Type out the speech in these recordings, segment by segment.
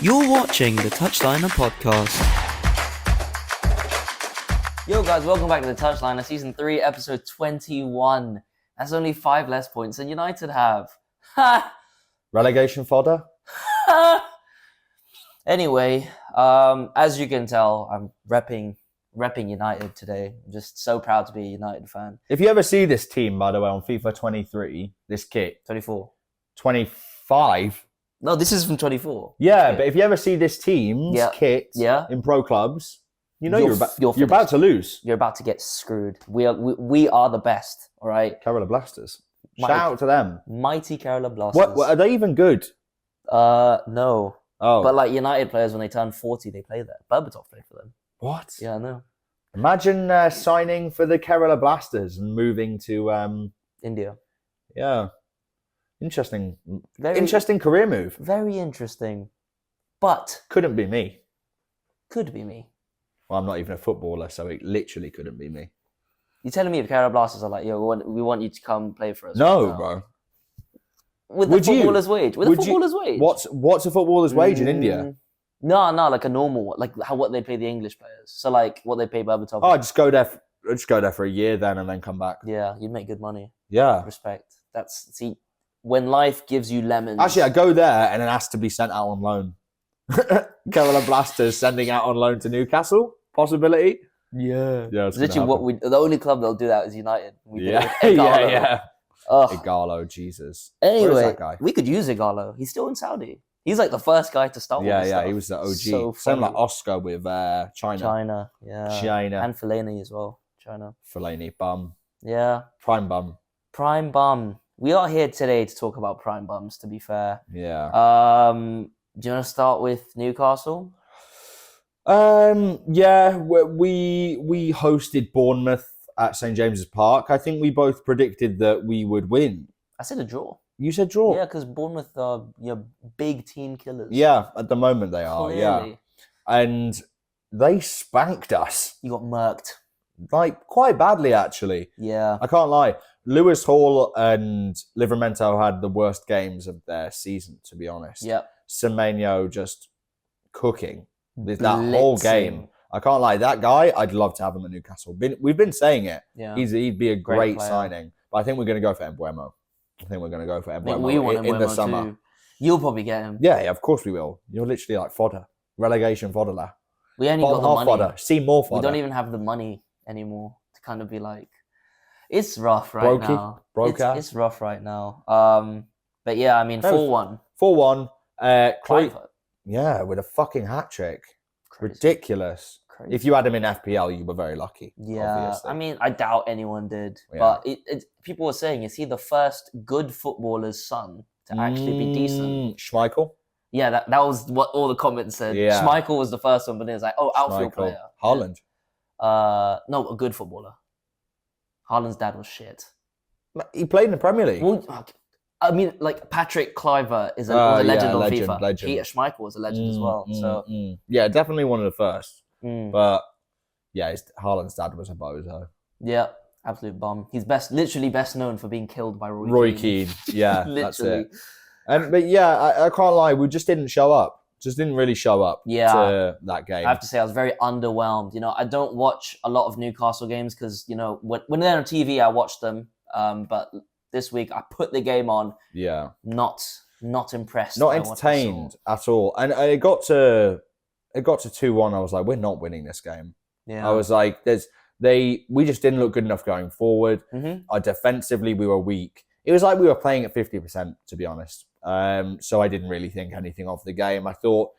You're watching the Touchliner podcast. Yo guys, welcome back to the Touchliner, Season 3, Episode 21. That's only 5 less points than United have. Ha! Relegation fodder? Ha! Anyway, as you can tell, I'm repping United today. I'm just so proud to be a United fan. If you ever see this team, by the way, on FIFA 23, this kit, 24. 25? No, this is from 24. Yeah, but if you ever see this team's kit in pro clubs, you know you're about to lose. You're about to get screwed. We are the best, all right? Kerala Blasters. Shout out to them. Mighty Kerala Blasters. What are they even good? No. Oh. But like United players, when they turn 40, they play there. Berbatov played for them. What? Yeah, I know. Imagine signing for the Kerala Blasters and moving to India. Yeah. Interesting career move. Very interesting. But couldn't be me. Could be me. Well, I'm not even a footballer, so it literally couldn't be me. You're telling me if Kerala Blasters are like, yo, we want you to come play for us? No, right bro. With the footballer's wage. With the footballer's wage. What's a footballer's wage in India? No, like a normal one. Like what they pay the English players. So like what they pay Berbatov. Oh, just go there for a year then and then come back. Yeah, you'd make good money. Yeah. Respect. When life gives you lemons. Actually, I go there and then ask to be sent out on loan. Kerala Blasters sending out on loan to Newcastle? Possibility? Yeah. Yeah, it's literally the only club that'll do that is United. Yeah. Igalo, Jesus. Anyway, we could use Igalo. He's still in Saudi. He's like the first guy to start with this stuff. He was the OG. So same like Oscar with China. China, yeah. China. And Fellaini as well. China. Fellaini, bum. Yeah. Prime bum. Prime bum. We are here today to talk about prime bums, to be fair. Yeah. Do you want to start with Newcastle? Yeah, we hosted Bournemouth at St. James's Park. I think we both predicted that we would win. I said a draw. You said draw? Yeah, because Bournemouth are big team killers. Yeah, at the moment they are, Clearly. yeah. And they spanked us. You got murked. Like, quite badly, actually. Yeah. I can't lie. Lewis Hall and Livramento had the worst games of their season, to be honest. Yep. Semenyo just cooking that whole game. I can't lie. That guy, I'd love to have him at Newcastle. We've been saying it. Yeah. He'd be a great signing. But I think we're going to go for Embuemo. We want Embuemo in the summer. Too. You'll probably get him. Yeah, of course we will. You're literally like fodder. Relegation fodder. We only got the money. Fodder. See more fodder. We don't even have the money anymore to kind of be like... It's rough right now. It's rough right now. But yeah, I mean, 4-1. 4-1. Kluivert. Yeah, with a fucking hat-trick. Crazy. Ridiculous. Crazy. If you had him in FPL, you were very lucky. Yeah, obviously. I mean, I doubt anyone did. Yeah. But people were saying, is he the first good footballer's son to actually be decent? Schmeichel? Yeah, that was what all the comments said. Yeah. Schmeichel was the first one, but it was like, outfield player. Haaland? No, a good footballer. Haaland's dad was shit. He played in the Premier League. Well, I mean, like Patrick Kluivert was a legend on FIFA. Legend. Peter Schmeichel was a legend as well. Yeah, definitely one of the first. Mm. But yeah, Haaland's dad was a bozo. Yeah, absolute bum. He's literally best known for being killed by Roy Keane. Yeah, literally. That's it. But yeah, I can't lie. We just didn't show up. Just didn't really show up to that game. I have to say, I was very underwhelmed. I don't watch a lot of Newcastle games because, when they're on TV, I watch them. But this week, I put the game on. Yeah. Not impressed. Not entertained at all. And it got to 2-1. I was like, we're not winning this game. Yeah. I was like, we just didn't look good enough going forward. Mm-hmm. Defensively, we were weak. It was like we were playing at 50%, to be honest. So I didn't really think anything of the game. I thought,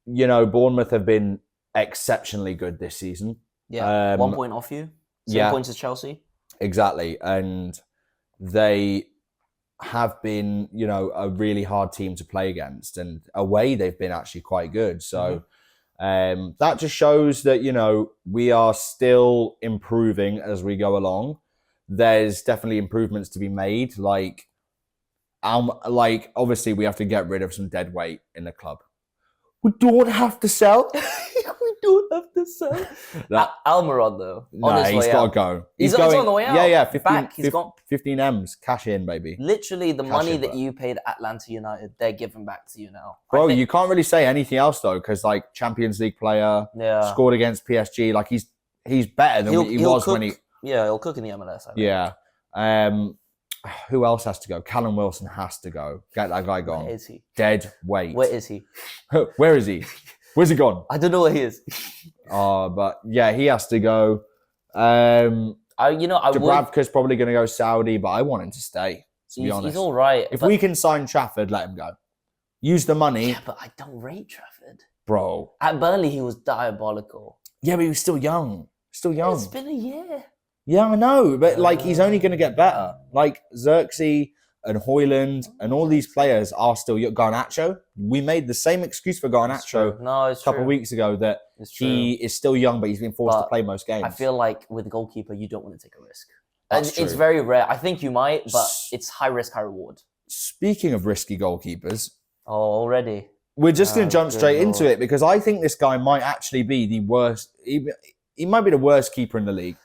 Bournemouth have been exceptionally good this season. Yeah, 1 point off you. 7 points as Chelsea. Exactly. And they have been, a really hard team to play against. And away, they've been actually quite good. So that just shows that, we are still improving as we go along. There's definitely improvements to be made. Like obviously we have to get rid of some dead weight in the club. We don't have to sell. We don't have to sell. Almiron, though. Nah, he's got to go. He's going, on the way out. Yeah. 15, Back. He's got 15 M's. Cash in, baby. literally the Cash money in, that bro. you paid Atlanta United, they're giving back to you now. Bro, you can't really say anything else, though, because, like, Champions League player, scored against PSG. Like, he's better than he was when he... Yeah, he'll cook in the MLS, I think. Yeah. Who else has to go? Callum Wilson has to go. Get that guy gone. Where is he? Dead weight. Where is he? Where is he? Where's he gone? I don't know where he is. But yeah, he has to go. Dubravka's probably going to go Saudi, but I want him to stay, to be honest. He's all right. If we can sign Trafford, let him go. Use the money. Yeah, but I don't rate Trafford. Bro. At Burnley, he was diabolical. Yeah, but he was still young. Still young. It's been a year. Yeah, I know, but like he's only going to get better. Like Xerxes and Højlund and all these players are still young. Garnacho, we made the same excuse for Garnacho a couple of weeks ago that he is still young, but he's been forced to play most games. I feel like with the goalkeeper, you don't want to take a risk. It's very rare. I think you might, but it's high risk, high reward. Speaking of risky goalkeepers. Oh, already? We're just going to jump straight into it because I think this guy might actually be the worst. He might be the worst keeper in the league.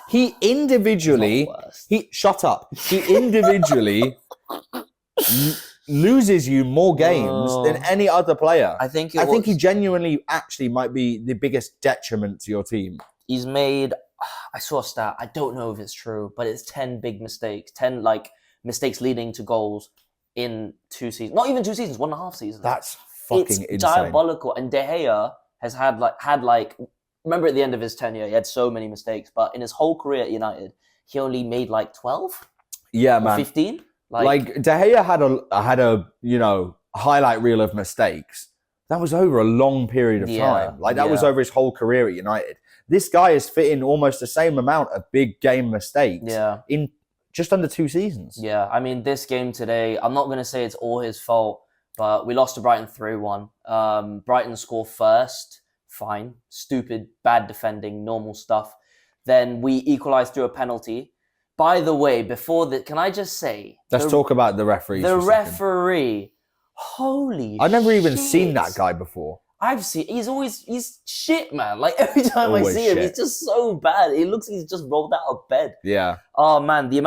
He individually, shut up. He individually loses you more games than any other player. I think he genuinely actually might be the biggest detriment to your team. He's made, I saw a stat, I don't know if it's true, but it's 10 big mistakes, 10 like mistakes leading to goals in 2 seasons. Not even 2 seasons, 1.5 seasons. That's fucking insane. It's diabolical. And De Gea has had like. Remember at the end of his tenure, he had so many mistakes, but in his whole career at United, he only made like 12? Yeah, man. 15? Like De Gea had a highlight reel of mistakes. That was over a long period of time. Like that was over his whole career at United. This guy is fitting almost the same amount of big game mistakes in just under 2 seasons. Yeah, I mean, this game today, I'm not going to say it's all his fault, but we lost to Brighton 3-1. Brighton score first. Fine, stupid, bad defending, normal stuff. Then we equalised through a penalty. By the way, can I just say... Let's talk about the referee. The referee, holy I've never even shit. seen that guy before. He's shit, man. Like every time I see him, he's just so bad. It looks like he's just rolled out of bed. Yeah. Oh man, the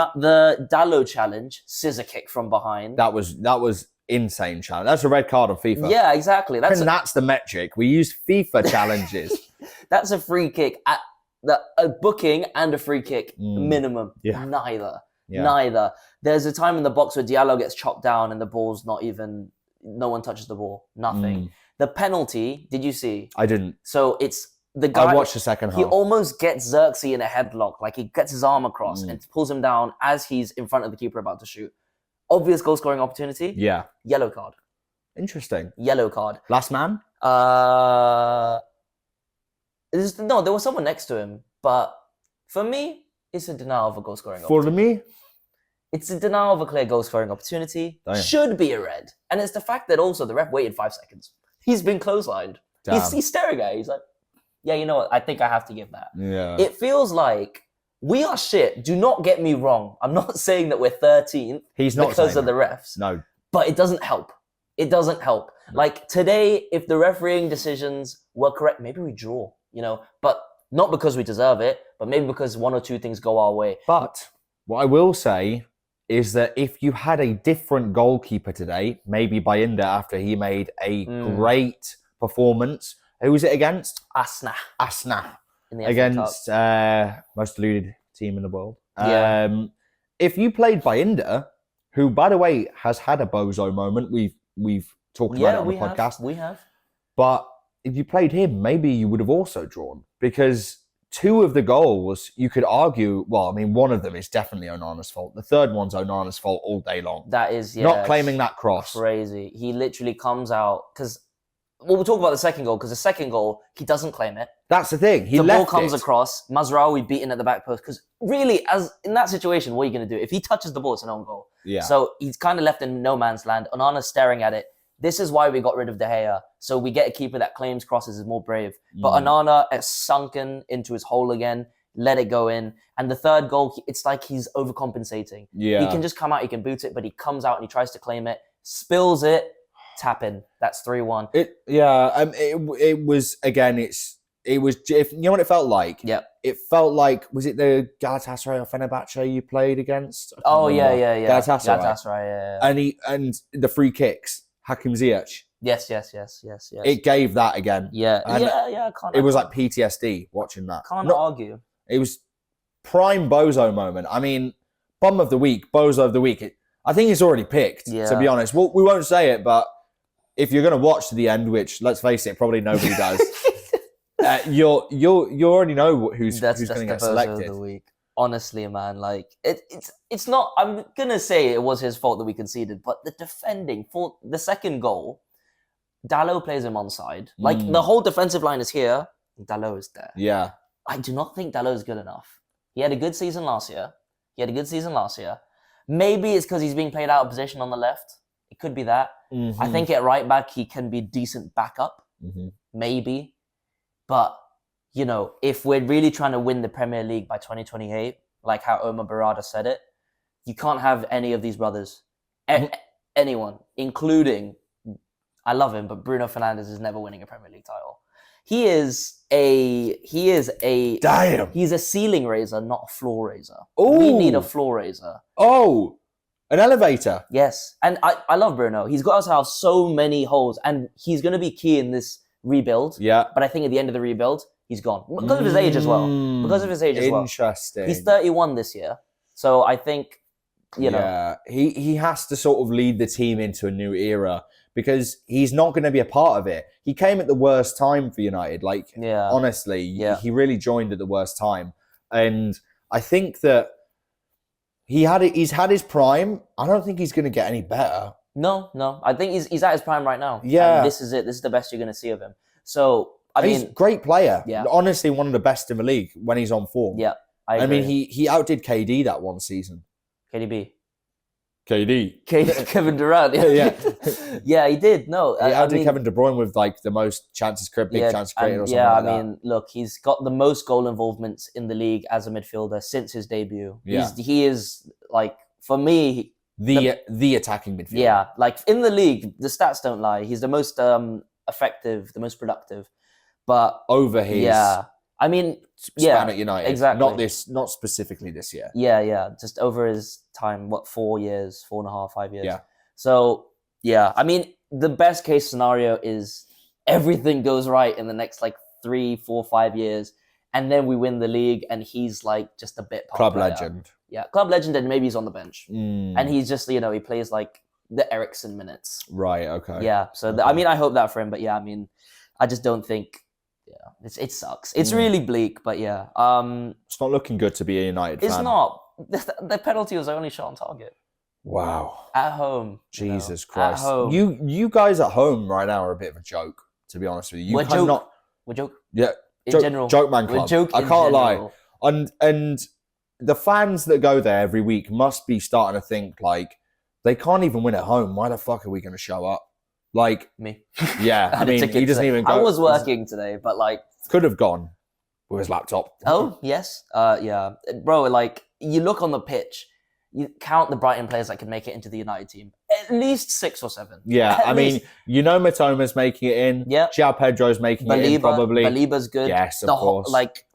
Dallo challenge, scissor kick from behind. That was insane challenge. That's a red card on FIFA. Yeah, exactly. That's the metric. We use FIFA challenges. That's a free kick at a booking and a free kick minimum. Yeah. Neither. There's a time in the box where Diallo gets chopped down and the ball's no one touches the ball. Nothing. The penalty, did you see? I didn't. So it's the guy. I watched the second half. He almost gets Xerxes in a headlock. Like he gets his arm across and pulls him down as he's in front of the keeper about to shoot. Obvious goal scoring opportunity. Yeah. Yellow card. Interesting. Yellow card. Last man? There was someone next to him, but for me, it's a denial of a goal scoring opportunity. For me? It's a denial of a clear goal scoring opportunity. Damn. Should be a red. And it's the fact that also the ref waited 5 seconds. He's been clotheslined. He's staring at it. He's like, yeah, you know what? I think I have to give that. Yeah. It feels like we are shit. Do not get me wrong. I'm not saying that we're 13th because of the refs. No. But it doesn't help. It doesn't help. No. Like today, if the refereeing decisions were correct, maybe we draw, but not because we deserve it, but maybe because 1 or 2 things go our way. But what I will say is that if you had a different goalkeeper today, maybe Bayinda after he made a great performance, who was it against? Asna. In the against most deluded team in the world. Yeah. If you played Bayinda, who by the way has had a bozo moment, we've talked about it on the podcast. We have. But if you played him, maybe you would have also drawn because 2 of the goals you could argue. Well, I mean, one of them is definitely Onana's fault. The third one's Onana's fault all day long. That is not claiming that cross. Crazy. He literally comes out because. Well, we'll talk about the second goal because the second goal, he doesn't claim it. That's the thing. The ball comes across. Mazraoui beaten at the back post because really, as in that situation, what are you going to do? If he touches the ball, it's an own goal. Yeah. So he's kind of left in no man's land. Onana's staring at it. This is why we got rid of De Gea. So we get a keeper that claims crosses is more brave. But Onana has sunken into his hole again, let it go in. And the third goal, it's like he's overcompensating. Yeah. He can just come out, he can boot it, but he comes out and he tries to claim it, spills it. tap in. That's 3-1. It was again. It was. If you know what it felt like. Yep. It felt like, was it the Galatasaray or Fenerbahce you played against? Oh yeah. Galatasaray. Yeah. And the free kicks, Hakim Ziyech. Yes. It gave that again. Yeah. And I can't. It was like PTSD watching that. Can't argue. It was prime Bozo moment. I mean, bum of the week, Bozo of the week. I think it's already picked. Yeah. To be honest, we won't say it, but if you're going to watch to the end, which let's face it, probably nobody does. You already know who's going to get selected. Of the week. Honestly, man, like it's not. I'm gonna say it was his fault that we conceded, but the defending for the second goal, Dalot plays him onside. Like the whole defensive line is here. Dalot is there. Yeah, I do not think Dalot is good enough. He had a good season last year. Maybe it's because he's being played out of position on the left. It could be that. Mm-hmm. I think at right back he can be decent backup. Mm-hmm. Maybe. But, you know, if we're really trying to win the Premier League by 2028, like how Omar Barada said it, you can't have any of these brothers. Anyone, including, I love him, but Bruno Fernandes is never winning a Premier League title. He's a ceiling raiser, not a floor raiser. Ooh. We need a floor raiser. Oh, an elevator. Yes. And I love Bruno. He's got us out so many holes, and he's going to be key in this rebuild. Yeah. But I think at the end of the rebuild, he's gone. Because of his age as well. Interesting. He's 31 this year. So I think, you know. Yeah. He has to sort of lead the team into a new era because he's not going to be a part of it. He came at the worst time for United. Like, honestly, he really joined at the worst time. And I think that he's had his prime. I don't think he's going to get any better. No. I think he's at his prime right now. Yeah. And this is it. This is the best you're going to see of him. So, he's a great player. Yeah. Honestly, one of the best in the league when he's on form. Yeah. I agree. I mean, he outdid KD that one season. KDB. Kevin Durant. Yeah. Yeah, he did. No. He outdid Kevin De Bruyne with like the most chances created or something like that. Yeah, I mean, look, he's got the most goal involvements in the league as a midfielder since his debut. Yeah. He is, like, for me... The attacking midfielder. Yeah, like, in the league, the stats don't lie. He's the most effective, the most productive. But... Over his... Yeah. I mean, span at United. Exactly. Not specifically this year. Yeah. Just over his time, 4 years, 4.5, 5 years. Yeah. So, yeah. I mean, the best case scenario is everything goes right in the next, 3, 4, 5 years. And then we win the league and he's, just a bit... Club legend. Yeah, club legend, and maybe he's on the bench. And he's just, he plays, the Ericsson minutes. Right, okay. Yeah, so, I mean, I hope that for him. But, yeah, I mean, I just don't think... Yeah, it sucks. It's really bleak, but yeah. It's not looking good to be a United fan. It's not. The penalty was only shot on target. Wow. At home. Jesus Christ. At home. You guys at home right now are a bit of a joke, to be honest with you. We're joke. Yeah. In general. Joke man club. We're joke I can't lie. And the fans that go there every week must be starting to think, they can't even win at home. Why the fuck are we going to show up? Me. Yeah, I mean, he doesn't even go. I was working today, but could have gone with his laptop. Oh, yes. Yeah. Bro, you look on the pitch, you count the Brighton players that could make it into the United team. At least 6 or 7. Yeah, I mean, Matoma's making it in. Yeah. João Pedro's making it in, probably. Baliba's good. Yes, of course.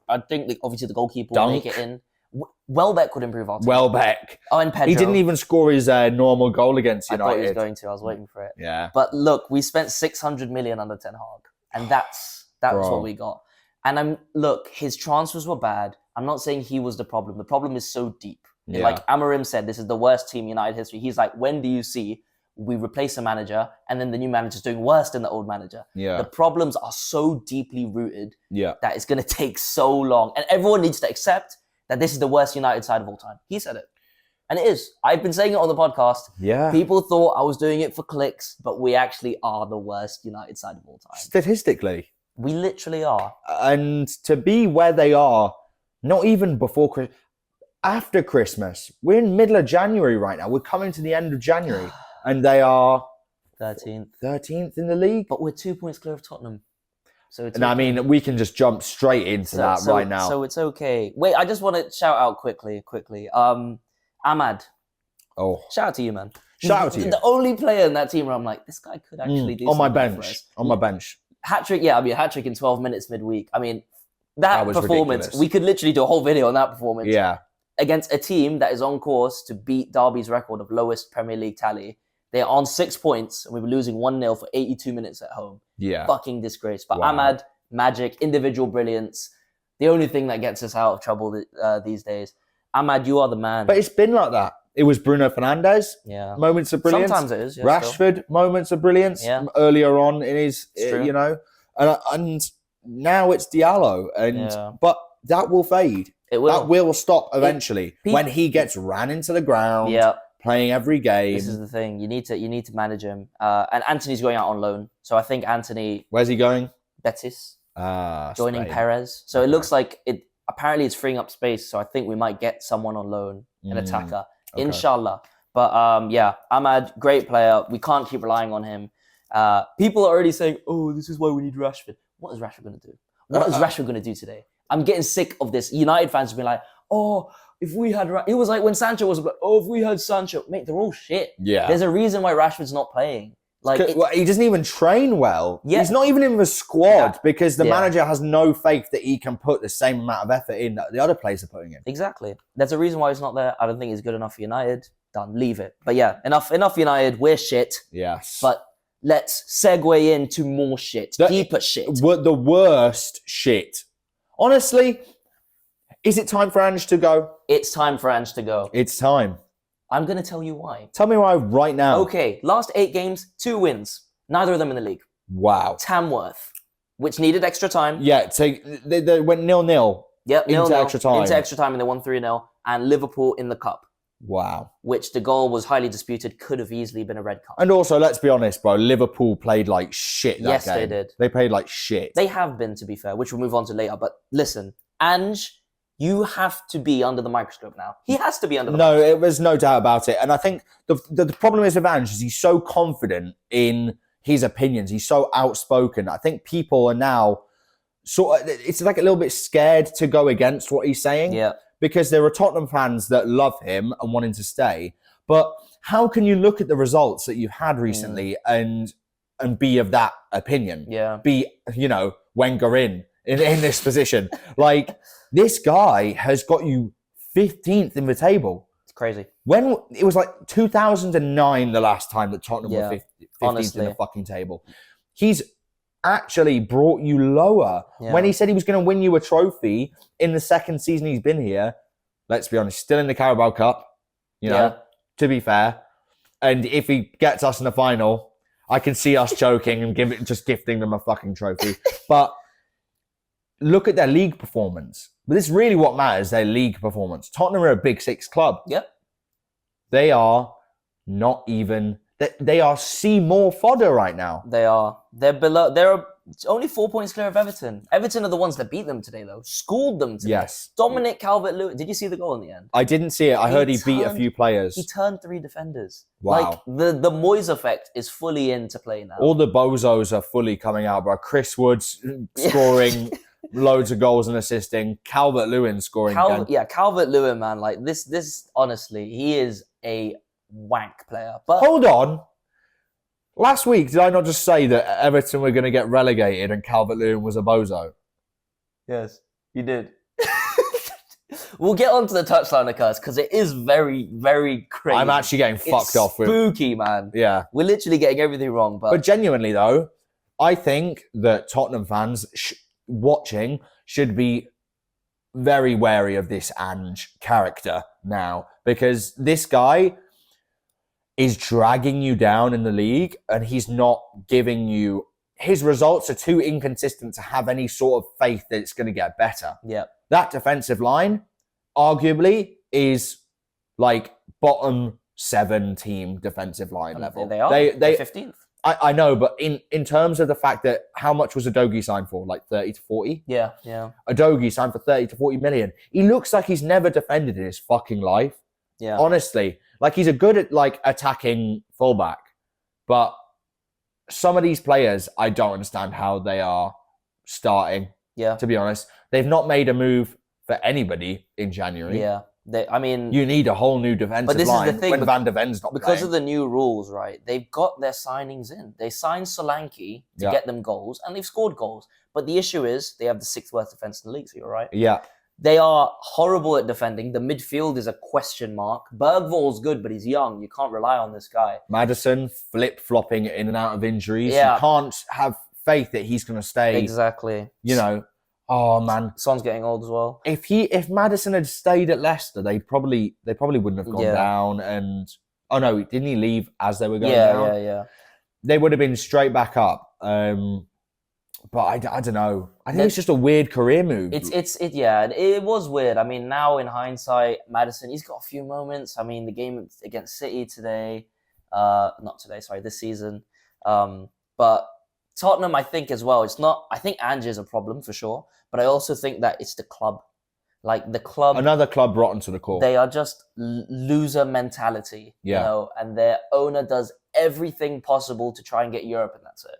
I think, obviously, the goalkeeper will make it in. Welbeck could improve our team. Welbeck. Oh, and Pedro. He didn't even score his normal goal against United. I thought he was going to. I was waiting for it. Yeah. But look, we spent 600 million under Ten Hag, and that's what we got. And his transfers were bad. I'm not saying he was the problem. The problem is so deep. Yeah. Like Amorim said, this is the worst team in United history. He's like, when do you see we replace a manager and then the new manager's doing worse than the old manager? Yeah. The problems are so deeply rooted that it's going to take so long. And everyone needs to accept that this is the worst United side of all time. He said it. And it is. I've been saying it on the podcast. Yeah. People thought I was doing it for clicks, but we actually are the worst United side of all time. Statistically. We literally are. And to be where they are, not even before Christmas, after Christmas, we're in middle of January right now. We're coming to the end of January. And they are 13th in the league. But we're 2 points clear of Tottenham. So it's I mean, we can just jump straight into that right now. So it's okay. Wait, I just want to shout out quickly. Ahmad. Oh. Shout out to you, man. Shout out to you. The only player in that team where I'm like, this guy could actually do on my something for bench. us. On my bench. Hat-trick, hat-trick in 12 minutes midweek. I mean, that was performance, ridiculous. we could literally do a whole video on that performance. Yeah. Against a team that is on course to beat Derby's record of lowest Premier League tally. They're on 6 points, and we were losing 1-0 for 82 minutes at home. Yeah. Fucking disgrace. But Wow. Ahmad, magic, individual brilliance, the only thing that gets us out of trouble these days. Ahmad, you are the man. But it's been like that. It was Bruno Fernandes, yeah. moments of brilliance. Sometimes it is. Yeah, Rashford, moments of brilliance Yeah. earlier on in his, It's true. you know. And now it's Diallo. But that will fade. It will. That will stop eventually when he gets ran into the ground, playing every game. This is the thing. You need to manage him. And Anthony's going out on loan. So I think Anthony... Where's he going? Betis. Joining Spain. Perez. So it looks like apparently it's freeing up space. So I think we might get someone on loan, an attacker. Okay. Inshallah. But Ahmad, great player. We can't keep relying on him. People are already saying, oh, this is why we need Rashford. What is Rashford going to do? What is Rashford going to do today? I'm getting sick of this. United fans have been like, oh, if we had... It was like when Sancho was like, oh, if we had Sancho. Mate, they're all shit. Yeah. There's a reason why Rashford's not playing. Like he doesn't even train well. Yeah. He's not even in the squad because the Yeah. manager has no faith that he can put the same amount of effort in that the other players are putting in. Exactly. There's a reason why he's not there. I don't think he's good enough for United. Done. Leave it. But yeah, enough United. We're shit. Yes. But let's segue into more shit. Deeper shit. The worst shit. Honestly, is it time for Ange to go? It's time for Ange to go. It's time. I'm going to tell you why. Tell me why right now. Okay, last 8 games, 2 wins. Neither of them in the league. Wow. Tamworth, which needed extra time. Yeah, so they went 0-0. Yep, into 0-0. extra time. Into extra time, and they won 3-0. And Liverpool in the cup, Wow. which the goal was highly disputed, could have easily been a red card. And also, let's be honest, bro, Liverpool played like shit that Yes, game. they did. They played like shit. They have been, to be fair, which we'll move on to later. But listen, Ange, you have to be under the microscope now. He has to be under the microscope. No, there's no doubt about it. And I think the problem is with Ange is he's so confident in his opinions. He's so outspoken. I think people are now it's like a little bit scared to go against what he's saying. Yeah. Because there are Tottenham fans that love him and want him to stay. But how can you look at the results that you've had recently and be of that opinion? Yeah. Be, Wenger in this position. Like, this guy has got you 15th in the table. It's crazy. When it was like 2009, the last time that Tottenham were 15th honestly. in the fucking table. He's actually brought you lower. Yeah. When he said he was going to win you a trophy in the second season he's been here, let's be honest, still in the Carabao Cup, to be fair. And if he gets us in the final, I can see us joking and just gifting them a fucking trophy. But look at their league performance. But this is really what matters, their league performance. Tottenham are a Big Six club. Yep. They are not even... They are Seymour fodder right now. They are. They're below. They're only 4 points clear of Everton. Everton are the ones that beat them today, though. Schooled them today. Yes. Dominic Calvert-Lewin. Did you see the goal in the end? I didn't see it. I heard he beat a few players. He turned 3 defenders. Wow. Like, the Moyes effect is fully into play now. All the bozos are fully coming out, bro. Chris Woods scoring loads of goals and assisting. Calvert-Lewin scoring again. Yeah, Calvert-Lewin, man. Like, this, honestly, he is a wank player. But Hold on. Last week, did I not just say that Everton were going to get relegated and Calvert-Lewin was a bozo? Yes, you did. We'll get on to the touchline occurs because it is very, very crazy. I'm actually getting fucked off with... spooky, man. Yeah. We're literally getting everything wrong. But genuinely, though, I think that Tottenham fans watching should be very wary of this Ange character now, because this guy is dragging you down in the league and he's not giving you... His results are too inconsistent to have any sort of faith that it's going to get better. Yeah. That defensive line, arguably, is like bottom 7 team defensive line level. They are. They're 15th. I know, but in terms of the fact that how much was Udogie signed for? Like 30 to 40? Yeah. Udogie signed for 30 to 40 million. He looks like he's never defended in his fucking life. Yeah. Honestly. Like, he's a good at, like, attacking fullback. But some of these players, I don't understand how they are starting, Yeah. to be honest. They've not made a move for anybody in January. Yeah. You need a whole new defensive this line is the thing, when Van de Ven's not because playing. of the new rules, right? They've got their signings in. They signed Solanke to get them goals, and they've scored goals. But the issue is they have the 6th worst defense in the league, so you're right. Yeah. They are horrible at defending. The midfield is a question mark. Bergvall's good, but he's young. You can't rely on this guy. Madison flip-flopping in and out of injuries. Yeah. You can't have faith that he's going to stay. Exactly. Oh man, Son's getting old as well. If Madison had stayed at Leicester, they probably wouldn't have gone down. And oh no, didn't he leave as they were going down? Yeah. They would have been straight back up. But I don't know. I think it's just a weird career move. It was weird. I mean, now in hindsight, Madison, he's got a few moments. I mean, the game against City this season. But Tottenham, I think as well, I think Ange is a problem for sure, but I also think that it's the club. Like the club. Another club rotten to the core. They are just loser mentality, and their owner does everything possible to try and get Europe, and that's it.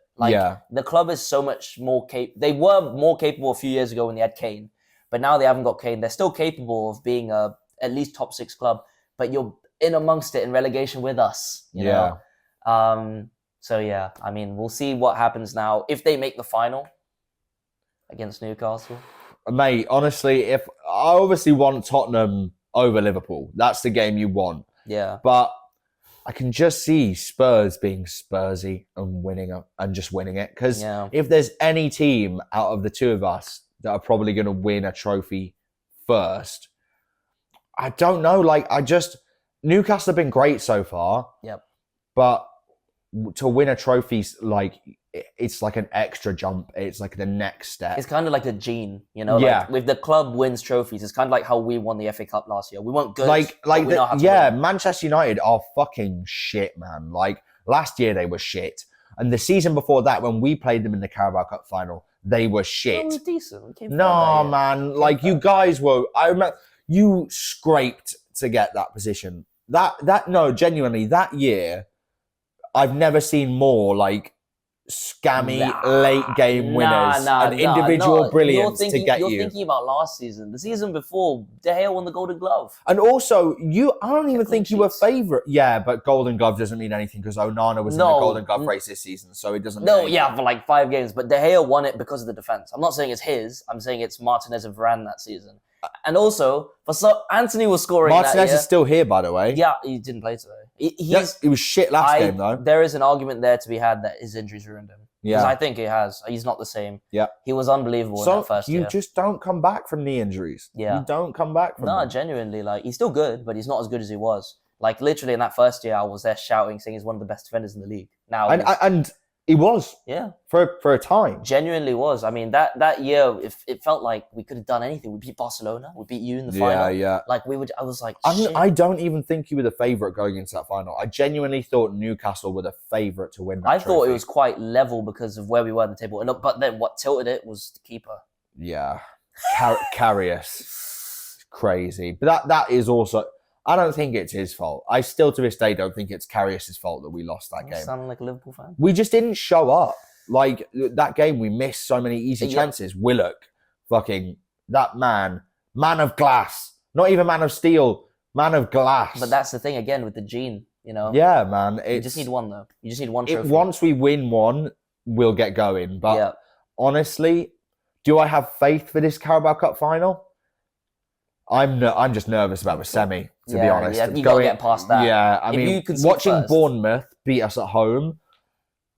The club is so much more capable. They were more capable a few years ago when they had Kane, but now they haven't got Kane. They're still capable of being at least top 6 club, but you're in amongst it in relegation with us. You know? So yeah, I mean, we'll see what happens now if they make the final against Newcastle. Mate, honestly, if I obviously want Tottenham over Liverpool, that's the game you want. Yeah, but I can just see Spurs being Spursy and winning it. Because if there's any team out of the two of us that are probably going to win a trophy first, I don't know. Newcastle have been great so far. Yep. But to win a trophy, it's like an extra jump. It's like the next step. It's kind of like a gene, Like if the club wins trophies, it's kind of like how we won the FA Cup last year. We weren't good. Manchester United are fucking shit, man. Like last year they were shit, and the season before that, when we played them in the Carabao Cup final, they were shit. It was decent. No, man. You guys were. I remember you scraped to get that position. Genuinely, that year, I've never seen more scammy late game winners and individual brilliance to get you. You're thinking about last season. The season before, De Gea won the Golden Glove. And also, I don't even think you were favourite. Yeah, but Golden Glove doesn't mean anything because Onana was in the Golden Glove race this season, so it doesn't mean anything. For 5 games. But De Gea won it because of the defence. I'm not saying it's his. I'm saying it's Martinez and Varane that season. And also, Anthony was scoring Martinez that year. is still here, by the way. Yeah, he didn't play today. He was shit last game, though. There is an argument there to be had that his injuries ruined him. Yeah. I think it has. He's not the same. Yeah. He was unbelievable in that first year. You just don't come back from knee injuries. Yeah. You don't come back from them. Genuinely. He's still good, but he's not as good as he was. Literally in that first year, I was there shouting, saying he's one of the best defenders in the league. Now, and he was. Yeah. For a time. Genuinely was. I mean, that year, it felt like we could have done anything. We beat Barcelona. We beat you in the final. Yeah. I was like, shit. I don't even think you were the favourite going into that final. I genuinely thought Newcastle were the favourite to win that trophy. Thought it was quite level because of where we were in the table. But then what tilted it was the keeper. Yeah. Karius. Crazy. But that is also... I don't think it's his fault. I still, to this day, don't think it's Karius' fault that we lost that game. Sounding like a Liverpool fan. We just didn't show up. That game, we missed so many easy chances. Willock, that man of glass. Not even man of steel, man of glass. But that's the thing, again, with the gene, Yeah, man. You just need one, though. You just need one trophy. Once we win one, we'll get going. But honestly, do I have faith for this Carabao Cup final? I'm just nervous about the semi, to be honest. Yeah, you got to get past that. Yeah, I mean, watching Bournemouth beat us at home,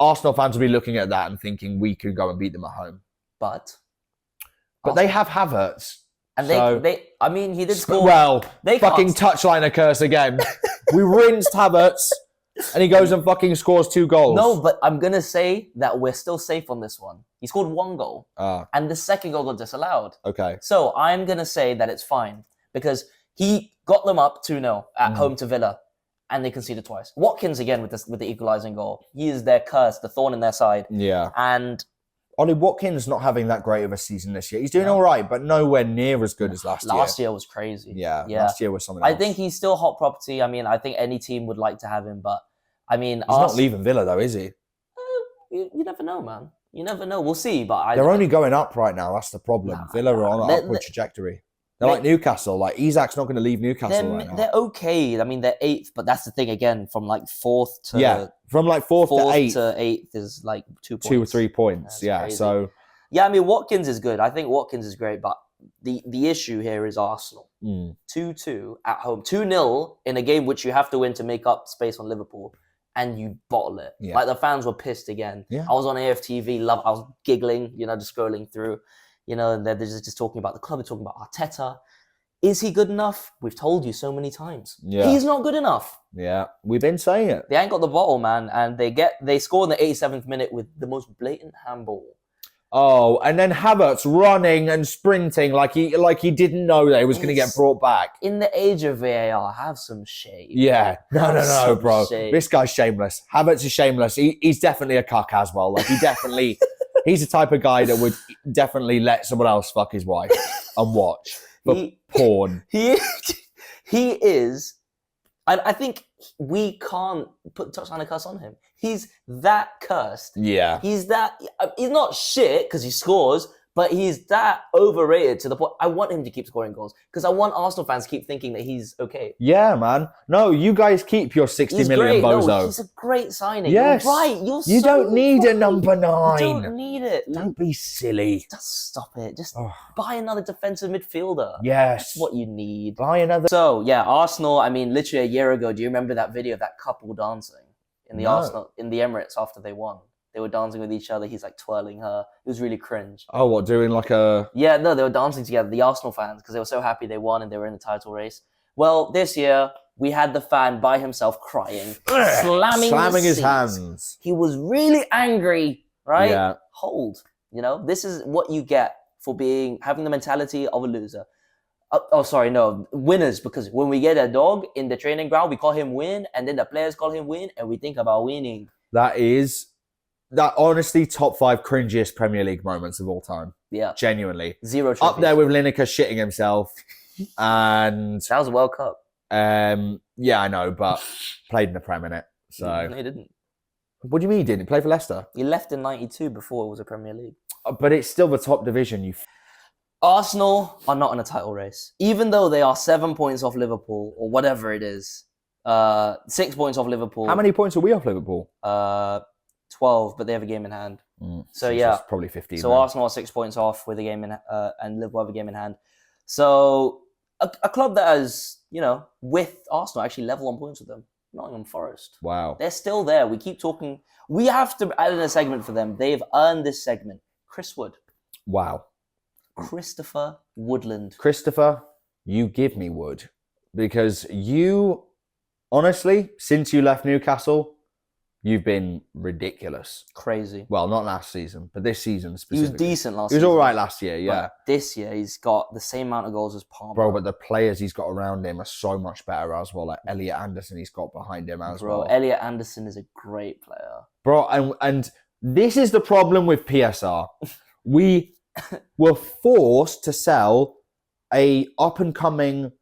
Arsenal fans will be looking at that and thinking we could go and beat them at home. But they have Havertz. And he did score. Well, fucking touchline curse again. We rinsed Havertz and he goes and fucking scores 2 goals. No, but I'm going to say that we're still safe on this one. He scored 1 goal. And the second goal got disallowed. Okay. So I'm going to say that it's fine because he got them up 2-0 at home to Villa and they conceded twice. Watkins, again, with the equalising goal. He is their curse, the thorn in their side. Yeah. And Ollie Watkins not having that great of a season this year. He's doing all right, but nowhere near as good as last year. Last year was crazy. Yeah, last year was something else. I think he's still hot property. I mean, I think any team would like to have him, but I mean... He's not leaving Villa though, is he? You never know, man. You never know. We'll see, but they're only going up right now. That's the problem. Villa are on an upward trajectory. They're like Newcastle. Like, Isak's not going to leave Newcastle right now. They're okay. I mean, they're 8th, but that's the thing again. From like 4th to from like 4th to 8th is like 2 points. 2 or 3 points. That's crazy. So I mean, Watkins is good. I think Watkins is great, but the issue here is Arsenal. 2-2 at home, 2-0 in a game which you have to win to make up space on Liverpool, and you bottle it. Yeah. Like, the fans were pissed again. Yeah. I was on AFTV, I was giggling, just scrolling through, and they're just talking about the club, they're talking about Arteta. Is he good enough? We've told you so many times. Yeah. He's not good enough. Yeah, we've been saying it. They ain't got the bottle, man, and they score in the 87th minute with the most blatant handball. Oh, and then Havertz running and sprinting like he didn't know that he was going to get brought back. In the age of VAR, have some shame. Yeah, no, bro. Shame. This guy's shameless. Havertz is shameless. He's definitely a cuck as well. Like, he's the type of guy that would definitely let someone else fuck his wife and watch for porn. He is. I think we can't put touchline curse on him. He's that cursed. Yeah. He's not shit because he scores, but he's that overrated to the point. I want him to keep scoring goals because I want Arsenal fans to keep thinking that he's okay. Yeah, man. No, you guys keep your 60 million bozo. No, he's a great signing. Yes. You're right. You don't need a number 9. You don't need it. Don't be silly. Just stop it. Just buy another defensive midfielder. Yes. That's what you need. Buy another. So, yeah, Arsenal, I mean, literally a year ago, do you remember that video of that couple dancing in the Arsenal, in the Emirates after they won? They were dancing with each other. He's like twirling her. It was really cringe. Oh, what, doing like a... Yeah, no, they were dancing together, the Arsenal fans, because they were so happy they won and they were in the title race. Well, this year, we had the fan by himself crying, slamming his hands. He was really angry, right? Yeah. Hold. This is what you get for having the mentality of a loser. Winners, because when we get a dog in the training ground, we call him Win, and then the players call him Win, and we think about winning. That honestly top 5 cringiest Premier League moments of all time. Yeah. Genuinely. 0 trophies. Up there with Lineker shitting himself. And... That was a World Cup. Yeah, I know, but played in the Prem, innit? So... No, he didn't. What do you mean he didn't? He played for Leicester? He left in 92 before it was a Premier League. But it's still the top division, Arsenal are not in a title race. Even though they are 7 points off Liverpool, or whatever it is. 6 points off Liverpool. How many points are we off Liverpool? 12, but they have a game in hand. So probably 15. So Arsenal are 6 points off with a game in, and Liverpool have a game in hand. So a club that has, with Arsenal actually level on points with them. Nottingham Forest. Wow. They're still there. We keep talking. We have to add in a segment for them. They've earned this segment. Chris Wood. Wow. Christopher Woodland. Christopher, you give me Wood. Because you, honestly, since you left Newcastle, you've been ridiculous. Crazy. Well, not last season, but this season specifically. He was decent last season. He was all right last year, yeah. But this year, he's got the same amount of goals as Palmer. Bro, but the players he's got around him are so much better as well. Like Elliot Anderson he's got behind him as well. Elliot Anderson is a great player. Bro, and this is the problem with PSR. We were forced to sell a up-and-coming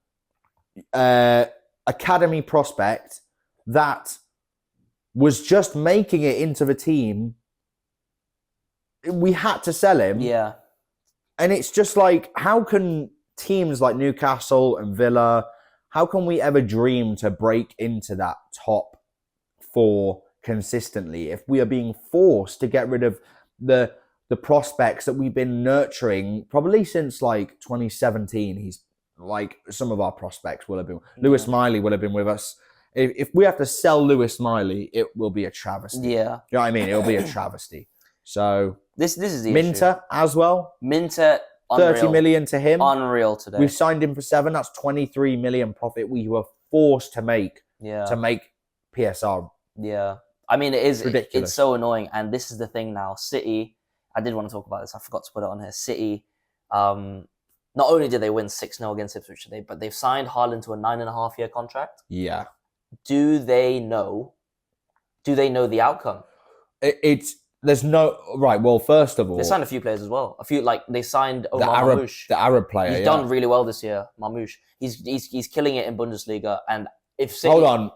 academy prospect that was just making it into the team. We had to sell him. Yeah. And it's just like, how can teams like Newcastle and Villa, how can we ever dream to break into that top 4 consistently if we are being forced to get rid of the prospects that we've been nurturing probably since like 2017? He's like, some of our prospects will have been. Lewis Miley will have been with us. If we have to sell Lewis Miley, it will be a travesty. Yeah. You know what I mean? It'll be a travesty. So this is the Minter issue. as well. Minter, unreal. 30 million to him. Unreal today. We've signed him for 7. That's 23 million profit we were forced to make PSR. Yeah. I mean, it is ridiculous. It's so annoying. And this is the thing now. City, I did want to talk about this. I forgot to put it on here. City, not only did they win 6-0 against Ipswich today, but they've signed Haaland to a 9.5-year contract. Yeah. Do they know the outcome? There's no... Right, well, first of all... They signed a few players as well. They signed Omar Marmoush. The Arab player, He's done really well this year, Marmoush. He's killing it in Bundesliga. And if City... Hold on.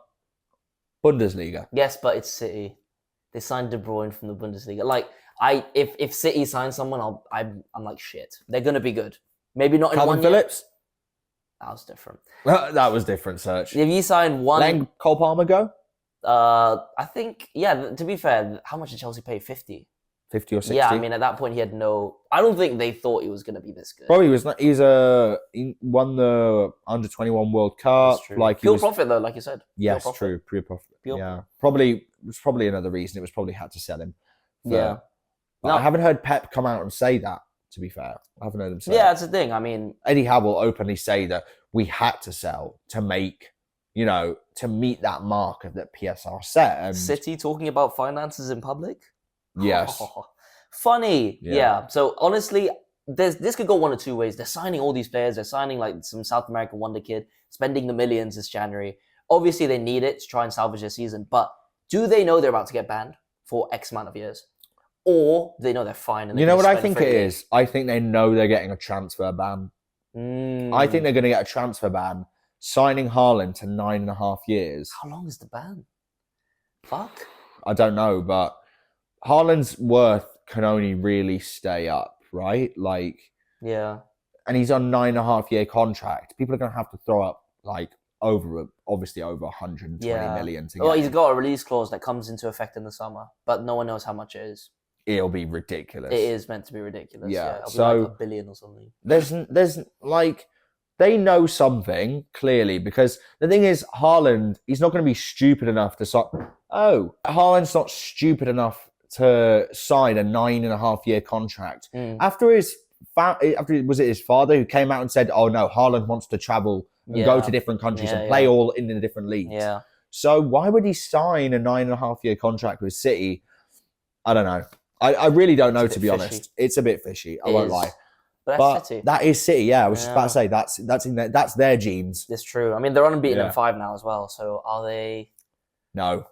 Bundesliga? Yes, but it's City. They signed De Bruyne from the Bundesliga. Like, if City signs someone, I'm like, shit. They're going to be good. Maybe not in Calvin 1 year. Phillips? That was different. That was different, Search. If you signed one... Letting Cole Palmer go? I think, to be fair, how much did Chelsea pay? 50? 50 or 60? Yeah, I mean, at that point, he had no... I don't think they thought he was going to be this good. Bro, he won the Under-21 World Cup. That's true. Like, Pure profit, though, like you said. Yes, true. Pure profit. Yeah. It was probably another reason. It was probably had to sell him. Yeah. No. I haven't heard Pep come out and say that, to be fair. I haven't heard him say that. Yeah, that's the thing. I mean... Eddie Howe will openly say that we had to sell to make, to meet that mark that PSR set. And City talking about finances in public? Yes. Funny. Yeah. So, honestly, this could go one of two ways. They're signing all these players. They're signing, like, some South American wonder kid, spending the millions this January. Obviously, they need it to try and salvage their season. But do they know they're about to get banned for X amount of years? Or they know they're fine. And you know what I think it is? I think they know they're getting a transfer ban. I think they're going to get a transfer ban, signing Haaland to 9.5 years. How long is the ban? Fuck. I don't know, but Haaland's worth can only really stay up, right? Like, yeah. And he's on 9.5 year contract. People are going to have to throw up obviously over 120 million. Well, he's got a release clause that comes into effect in the summer, but no one knows how much it is. It'll be ridiculous. It is meant to be ridiculous. Yeah. It'll So be like $1 billion or something. There's like, they know something clearly, because the thing is, Haaland, he's not going to be stupid enough to sign. Haaland's not stupid enough to sign a 9.5 year contract after was it his father who came out and said, "Oh no, Haaland wants to travel and go to different countries and play all in the different leagues." Yeah. So why would he sign a 9.5 year contract with City? I don't know. I really don't know, to be honest. It's a bit fishy. I won't lie. But City. That is City. Yeah, I was just about to say that's their genes. It's true. I mean, they're unbeaten in 5 now as well. So are they? No.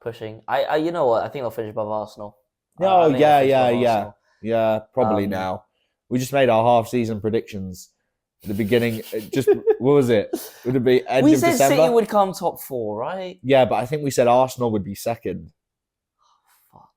Pushing. You know what? I think they'll finish above Arsenal. Yeah, probably now. We just made our half-season predictions at the beginning. What was it? Would it be end of December? We said City would come top 4, right? Yeah, but I think we said Arsenal would be second. Fuck.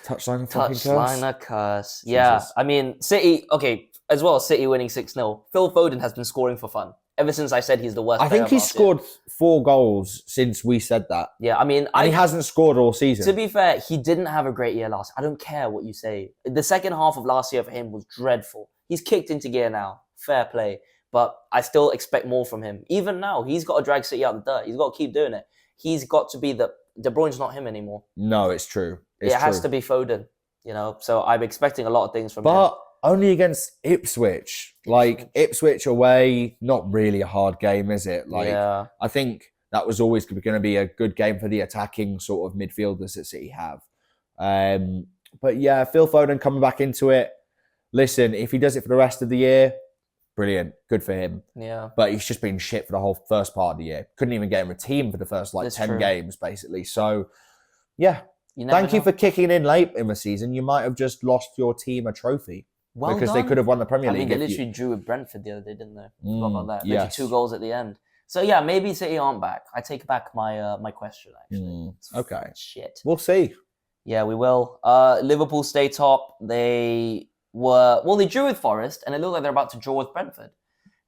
Touchline curse. Yeah, I mean, City, okay, as well as City winning 6-0, Phil Foden has been scoring for fun. Ever since I said he's the worst player. I think he's scored 4 goals since we said that. Yeah, I mean... he hasn't scored all season. To be fair, he didn't have a great year last. I don't care what you say. The second half of last year for him was dreadful. He's kicked into gear now. Fair play. But I still expect more from him. Even now, he's got to drag City out the dirt. He's got to keep doing it. He's got to be the... De Bruyne's not him anymore. No, it's true. It has to be Foden, So I'm expecting a lot of things from him. But only against Ipswich. Like, Ipswich away, not really a hard game, is it? Like, I think that was always going to be a good game for the attacking sort of midfielders that City have. But yeah, Phil Foden coming back into it. Listen, if he does it for the rest of the year, brilliant. Good for him. Yeah. But he's just been shit for the whole first part of the year. Couldn't even get him a team for the first 10 games, basically. So, yeah. Thank you for kicking in late in the season. You might have just lost your team a trophy. Because they could have won the Premier League. They literally drew with Brentford the other day, didn't they? Forgot about that. Literally 2 goals at the end. So yeah, maybe City aren't back. I take back my question, actually. Okay. Shit. We'll see. Yeah, we will. Liverpool stay top. They drew with Forest, and it looked like they're about to draw with Brentford.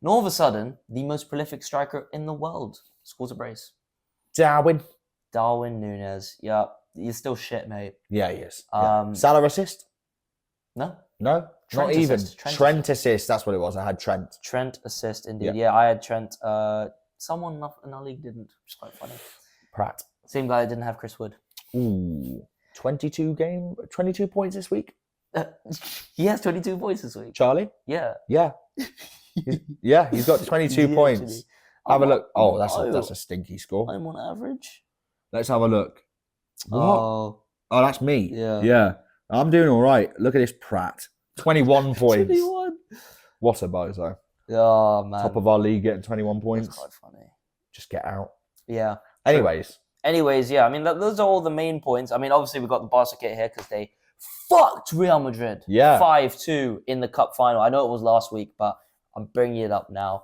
And all of a sudden, the most prolific striker in the world scores a brace. Darwin Núñez. Yeah, he's still shit, mate. Yeah, he is. Salah assist? No. Not even. Trent assist. That's what it was. I had Trent. Trent assist, indeed. Yeah, I had Trent. Someone in our league didn't, which is quite funny. Pratt. Same guy that didn't have Chris Wood. Ooh. 22 points this week? He has 22 points this week. Charlie? Yeah. Yeah. He's got 22 points. Have a look. Oh, that's a stinky score. I'm on average. Let's have a look. What? Oh, that's me. Yeah. I'm doing all right. Look at this Pratt. 21 points. 21. What a bozo. Oh, man. Top of our league getting 21 points. That's quite funny. Just get out. Yeah. Anyways, yeah. I mean, those are all the main points. I mean, obviously, we've got the Barca kit here because they fucked Real Madrid. Yeah. 5-2 in the cup final. I know it was last week, but I'm bringing it up now.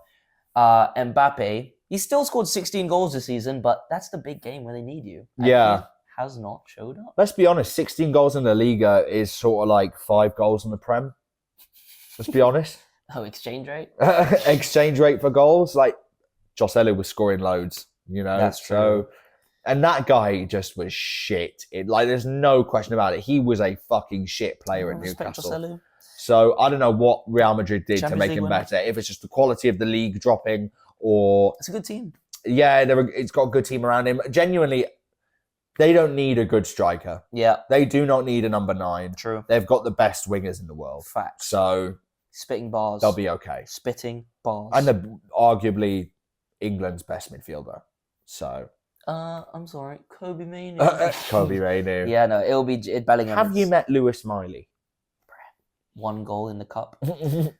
Mbappe, he still scored 16 goals this season, but that's the big game where they need you. And yeah. has not showed up. Let's be honest, 16 goals in the Liga is sort of like 5 goals in the Prem. Let's be honest. Oh, exchange rate? exchange rate for goals. Like, Joselu was scoring loads, you know? That's true. So, and that guy just was shit. There's no question about it. He was a fucking shit player at Respect Newcastle. Joselu. So, I don't know what Real Madrid did to Champions make League him winner. better. If it's just the quality of the league dropping or... It's a good team. Yeah, it's got a good team around him. Genuinely, they don't need a good striker. Yeah, They do not need a number 9. true. They've got the best wingers in the world. Facts. So, Spitting bars. they'll be okay. Spitting bars. And they're arguably England's best midfielder. So... I'm sorry, Kobe Mainoo. Kobe Mainoo. Yeah, no, it'll be Bellingham. Have you met Lewis Miley? 1 goal in the cup. Good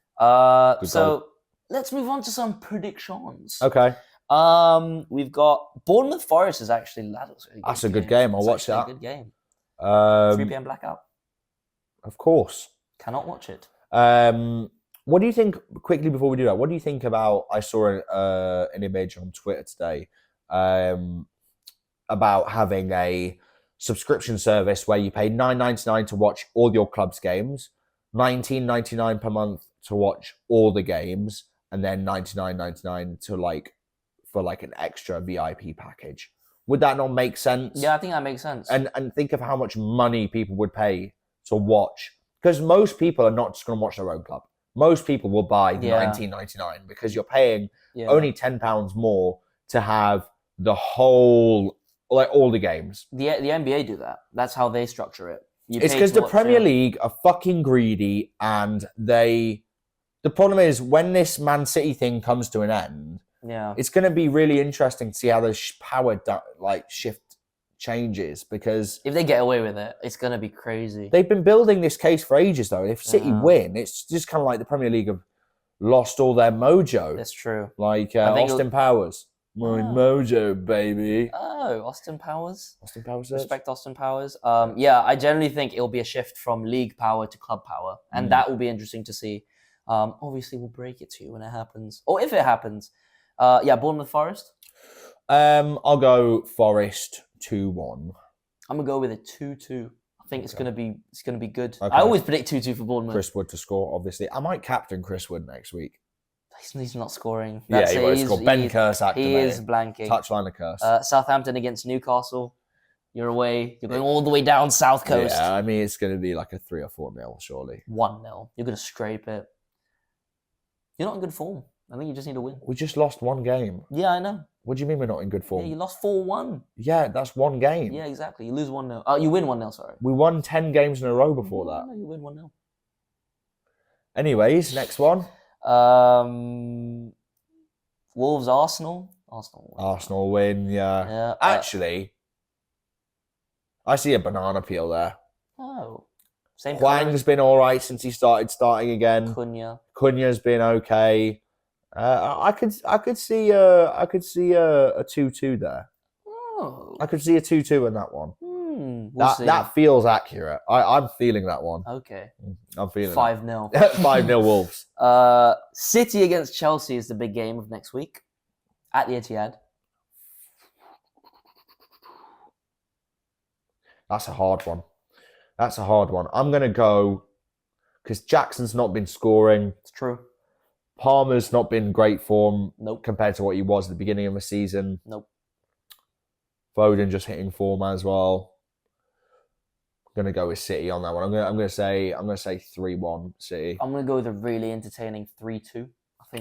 So let's move on to some predictions. Okay. We've got Bournemouth Forest is actually That's a good game. I'll watch that. A good game. 3 Um, p.m. blackout. of course. Cannot watch it. What do you think, quickly before we do that, what do you think about, I saw an image on Twitter today about having a subscription service where you pay $9.99 to watch all your club's games, $19.99 per month to watch all the games, and then $99.99 for an extra VIP package. Would that not make sense? Yeah, I think that makes sense. And think of how much money people would pay to watch, because most people are not just going to watch their own club. Most people will buy the $19.99 because you're paying only £10 more to have the whole, all the games. The NBA do that. That's how they structure it. It's because the Premier League are fucking greedy, and the problem is when this Man City thing comes to an end, it's going to be really interesting to see how the power shift changes, because if they get away with it, it's going to be crazy. They've been building this case for ages, though. If City win, it's just kind of like the Premier League have lost all their mojo. That's true. Like Austin Powers. My mojo, baby. Oh, Austin Powers. Austin Powers. Respect Austin Powers. I generally think it'll be a shift from league power to club power, and that will be interesting to see. Obviously, we'll break it to you when it happens, or if it happens. Bournemouth Forest. I'll go Forest 2-1. I'm gonna go with a 2-2. I think it's gonna be good. Okay. I always predict 2-2 for Bournemouth. Chris Wood to score, obviously. I might captain Chris Wood next week. He's not scoring. He won't score. Ben Curse activated. He is blanking. Touchline of Curse. Southampton against Newcastle. You're away. You're going all the way down South Coast. Yeah, I mean, it's going to be like a 3 or 4-0, surely. 1-0. You're going to scrape it. You're not in good form. I think you just need to win. We just lost 1 game. Yeah, I know. What do you mean we're not in good form? Yeah, you lost 4-1. Yeah, that's 1 game. Yeah, exactly. You lose 1-0. Oh, you win 1-0, sorry. We won 10 games in a row before that. No, you win 1-0. Anyways, next one. Wolves, Arsenal. Arsenal win, yeah. Actually, I see a banana peel there. Oh. Same Hwang's been all right since he starting again. Cunha's been okay. I could see a 2-2 there. Oh. I could see a 2-2 in that one. We'll see. That feels accurate. I'm feeling that one. Okay. I'm feeling 5-0. 5-0 Wolves. City against Chelsea is the big game of next week at the Etihad. That's a hard one. I'm going to go, because Jackson's not been scoring. It's true. Palmer's not been great form Nope. compared to what he was at the beginning of the season. Nope. Foden just hitting form as well. I'm going to go with City on that one. I'm going to say 3-1 City. I'm going to go with a really entertaining 3-2.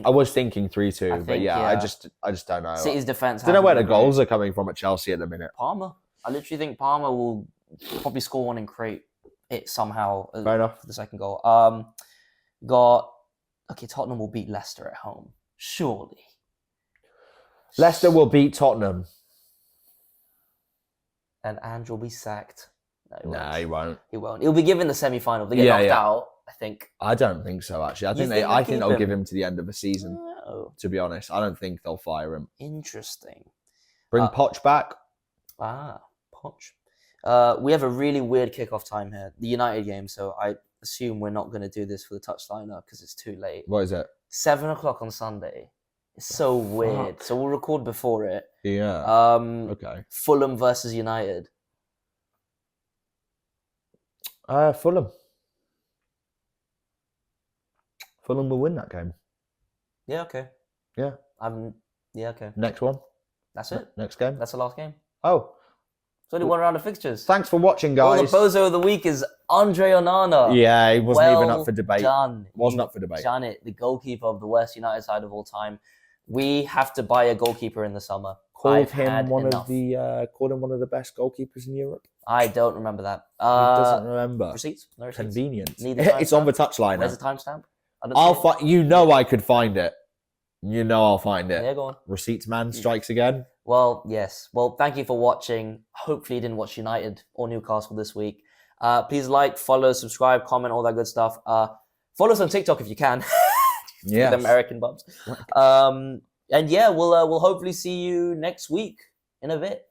I was thinking 3-2, but I just don't know. City's defense. I don't know where the goals are coming from at Chelsea at the minute. Palmer. I literally think Palmer will probably score one and create it somehow. Fair enough. For the second goal. Tottenham will beat Leicester at home. Surely. Leicester will beat Tottenham. And Ange will be sacked. No, he won't. He won't. He'll be given the semi-final. They get knocked out, I think. I don't think so, actually. I think they'll give him to the end of the season, to be honest. I don't think they'll fire him. Interesting. Bring Poch back. Poch. We have a really weird kickoff time here. The United game, so I assume we're not going to do this for the touchliner because it's too late. What is it? 7 o'clock on Sunday. It's so weird. So we'll record before it. Yeah. Okay. Fulham versus United. Fulham. Fulham will win that game. Yeah, okay. Yeah. Yeah, okay. Next one. That's it. Next game. That's the last game. Oh, It's only one round of fixtures. thanks for watching, Well, the guys. bozo of the week is Andre Onana. Yeah, he wasn't even up Well for debate. done. Wasn't You've up for debate. done it. The goalkeeper of the worst United side of all time. We have to buy a goalkeeper in the summer. Called him one of the best goalkeepers in Europe. I don't remember that. He doesn't remember. Receipts? No receipts. Convenient. Need the It's on the timestamp? touchline. Where's the timestamp? I could find it. You know I'll find it. Yeah, go on. Receipts man strikes again. Well, yes. Well, thank you for watching. Hopefully you didn't watch United or Newcastle this week. Please like, follow, subscribe, comment, all that good stuff. Follow us on TikTok if you can. Yeah. The American bubs. And yeah, we'll hopefully see you next week in a bit.